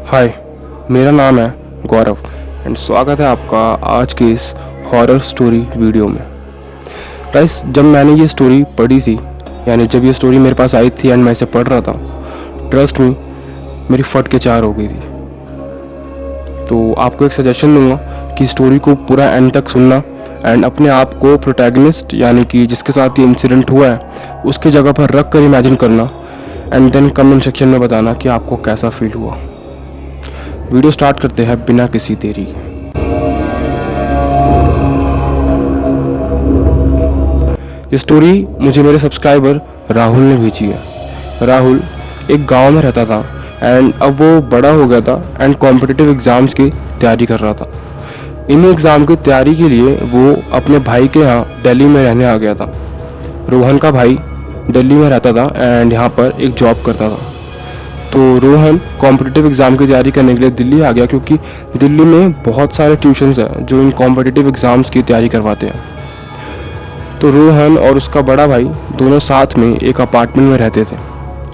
हाय, मेरा नाम है गौरव एंड स्वागत है आपका आज के इस हॉरर स्टोरी वीडियो में। गाइस, जब मैंने ये स्टोरी पढ़ी थी, यानी जब ये स्टोरी मेरे पास आई थी एंड मैं इसे पढ़ रहा था, ट्रस्ट मी, मेरी फट के चार हो गई थी। तो आपको एक सजेशन दूंगा कि स्टोरी को पूरा एंड तक सुनना एंड अपने आप को प्रोटैगनिस्ट यानी कि जिसके साथ ये इंसिडेंट हुआ है उसके जगह पर रख कर इमेजिन करना एंड देन कमेंट सेक्शन में बताना कि आपको कैसा फील हुआ। वीडियो स्टार्ट करते हैं बिना किसी देरी के। ये स्टोरी मुझे मेरे सब्सक्राइबर राहुल ने भेजी है। राहुल एक गांव में रहता था एंड अब वो बड़ा हो गया था एंड कॉम्पिटिटिव एग्ज़ाम्स की तैयारी कर रहा था। इन्हीं एग्ज़ाम की तैयारी के लिए वो अपने भाई के यहाँ दिल्ली में रहने आ गया था। रोहन का भाई दिल्ली में रहता था एंड यहाँ पर एक जॉब करता था। तो रोहन कॉम्पिटिटिव एग्ज़ाम की तैयारी करने के लिए दिल्ली आ गया क्योंकि दिल्ली में बहुत सारे ट्यूशन्स हैं जो इन कॉम्पिटिटिव एग्ज़ाम्स की तैयारी करवाते हैं। तो रोहन और उसका बड़ा भाई दोनों साथ में एक अपार्टमेंट में रहते थे।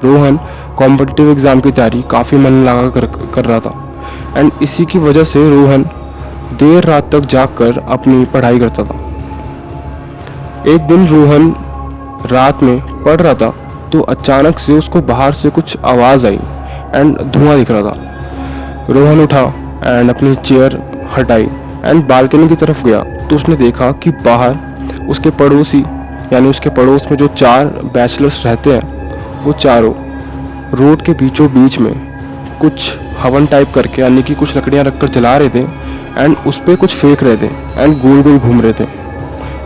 रोहन कॉम्पिटिटिव एग्ज़ाम की तैयारी काफ़ी मन लगा कर रहा था एंड इसी की वजह से रोहन देर रात तक जागकर अपनी पढ़ाई करता था। एक दिन रोहन रात में पढ़ रहा था तो अचानक से उसको बाहर से कुछ आवाज़ आई एंड धुआं दिख रहा था। रोहन उठा एंड अपनी चेयर हटाई एंड बालकनी की तरफ गया तो उसने देखा कि बाहर उसके पड़ोसी यानी उसके पड़ोस में जो 4 बैचलर्स रहते हैं वो चारों रोड के बीचों बीच में कुछ हवन टाइप करके यानी कि कुछ लकड़ियाँ रखकर जला रहे थे एंड उस पर कुछ फेंक रहे थे एंड गोल गोल घूम रहे थे।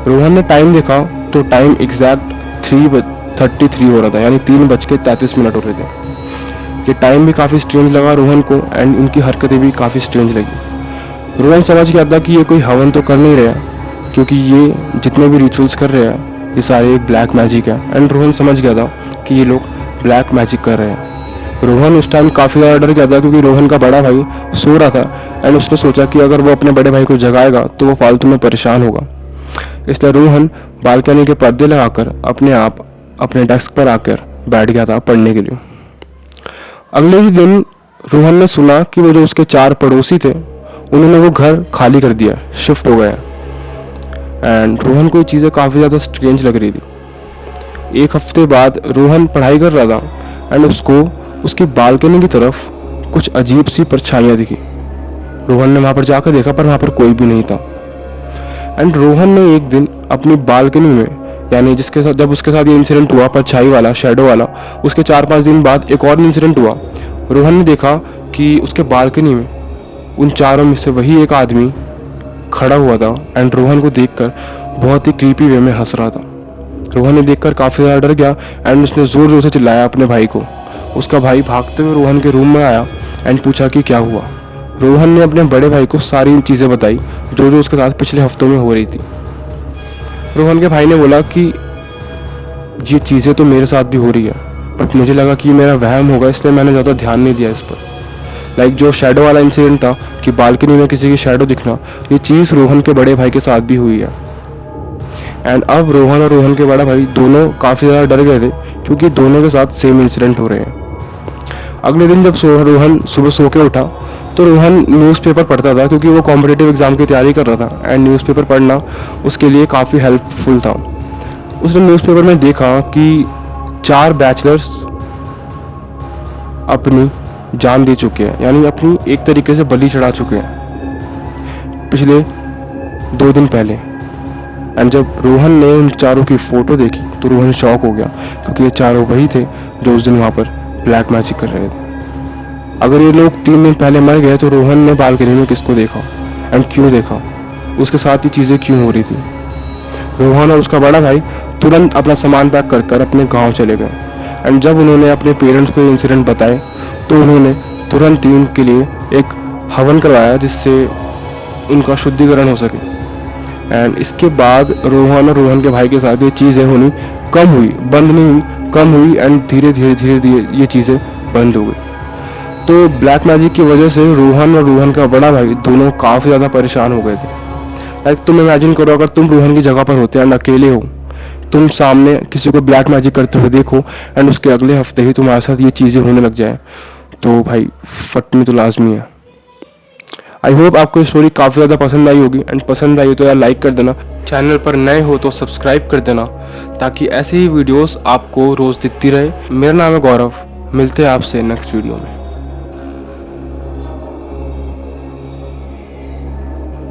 रोहन ने टाइम देखा तो टाइम एग्जैक्ट 3:33 हो रहा था, यानी 3:33 हो रहे थे। ये टाइम भी काफ़ी स्ट्रेंज लगा रोहन को एंड उनकी हरकतें भी काफ़ी स्ट्रेंज लगी। रोहन समझ गया था कि ये कोई हवन तो कर नहीं रहा क्योंकि ये जितने भी रिचुअल्स कर रहे हैं ये सारे एक ब्लैक मैजिक है एंड रोहन समझ गया था कि ये लोग ब्लैक मैजिक कर रहे हैं। रोहन उस टाइम काफ़ी ज़्यादा डर गया था क्योंकि रोहन का बड़ा भाई सो रहा था एंड उसने सोचा कि अगर वो अपने बड़े भाई को जगाएगा तो वो फालतू में परेशान होगा। इसलिए रोहन बालकनी के पर्दे लगाकर अपने आप अपने डेस्क पर आकर बैठ गया था पढ़ने के लिए। अगले ही दिन रोहन ने सुना कि वो जो उसके 4 पड़ोसी थे उन्होंने वो घर खाली कर दिया, शिफ्ट हो गए एंड रोहन को ये चीज़ें काफ़ी ज़्यादा स्ट्रेंज लग रही थी। एक हफ्ते बाद रोहन पढ़ाई कर रहा था एंड उसको उसकी बालकनी की तरफ कुछ अजीब सी परछाइयाँ दिखी। रोहन ने वहाँ पर जाकर देखा पर वहाँ पर कोई भी नहीं था एंड रोहन ने एक दिन अपनी बालकनी में यानी जिसके साथ जब उसके साथ ये इंसिडेंट हुआ परछाई वाला शैडो वाला, उसके 4-5 दिन बाद एक और इंसिडेंट हुआ। रोहन ने देखा कि उसके बालकनी में उन चारों में से वही एक आदमी खड़ा हुआ था एंड रोहन को देखकर बहुत ही क्रीपी वे में हंस रहा था। रोहन ने देखकर काफ़ी ज़्यादा डर गया एंड उसने ज़ोर ज़ोर से चिल्लाया अपने भाई को। उसका भाई भागते हुए रोहन के रूम में आया एंड पूछा कि क्या हुआ। रोहन ने अपने बड़े भाई को सारी चीज़ें बताई जो जो उसके साथ पिछले हफ्तों में हो रही थी। रोहन के भाई ने बोला कि ये चीज़ें तो मेरे साथ भी हो रही है बट मुझे लगा कि मेरा वहम होगा इसलिए मैंने ज़्यादा ध्यान नहीं दिया इस पर। जो शैडो वाला इंसिडेंट था कि बालकनी में किसी की शैडो दिखना, ये चीज़ रोहन के बड़े भाई के साथ भी हुई है एंड अब रोहन और रोहन के बड़ा भाई दोनों काफ़ी ज़्यादा डर गए थे क्योंकि दोनों के साथ सेम इंसिडेंट हो रहे हैं। अगले दिन जब रोहन सुबह सो के उठा तो रोहन न्यूज़पेपर पढ़ता था क्योंकि वो कॉम्पिटिटिव एग्ज़ाम की तैयारी कर रहा था एंड न्यूज़पेपर पढ़ना उसके लिए काफ़ी हेल्पफुल था। उसने न्यूज़पेपर में देखा कि 4 बैचलर्स अपनी जान दे चुके हैं, यानी अपनी एक तरीके से बलि चढ़ा चुके हैं पिछले 2 दिन पहले। एंड जब रोहन ने उन चारों की फ़ोटो देखी तो रोहन शॉक हो गया क्योंकि ये चारों वही थे जो उस दिन वहाँ पर ब्लैक मैजिक कर रहे थे। अगर ये लोग 3 दिन पहले मर गए तो रोहन ने बालकनी में किसको देखा एंड क्यों देखा, उसके साथ ये चीज़ें क्यों हो रही थी। रोहन और उसका बड़ा भाई तुरंत अपना सामान पैक कर अपने गांव चले गए एंड जब उन्होंने अपने पेरेंट्स को इंसिडेंट बताए तो उन्होंने तुरंत ही उनके लिए एक हवन करवाया जिससे उनका शुद्धिकरण हो सके। एंड इसके बाद रोहन और रोहन के भाई के साथ ये चीज़ें होनी कम हुई, बंद नहीं हुई, कम हुई एंड धीरे धीरे ये चीज़ें बंद हो गई। तो ब्लैक मैजिक की वजह से रोहन और रोहन का बड़ा भाई दोनों काफ़ी ज़्यादा परेशान हो गए थे। तुम इमेजिन करो अगर तुम रोहन की जगह पर होते एंड अकेले हो, तुम सामने किसी को ब्लैक मैजिक करते हुए देखो एंड उसके अगले हफ्ते ही तुम्हारे साथ ये चीज़ें होने लग जाए, तो भाई फटनी तो लाजमी है। आई होप आपको ये स्टोरी काफ़ी ज़्यादा पसंद आई होगी, एंड पसंद आई हो तो यार लाइक कर देना, चैनल पर नए हो तो सब्सक्राइब कर देना ताकि ऐसी ही वीडियोस आपको रोज़ दिखती रहे। मेरा नाम है गौरव, मिलते हैं आपसे नेक्स्ट वीडियो में।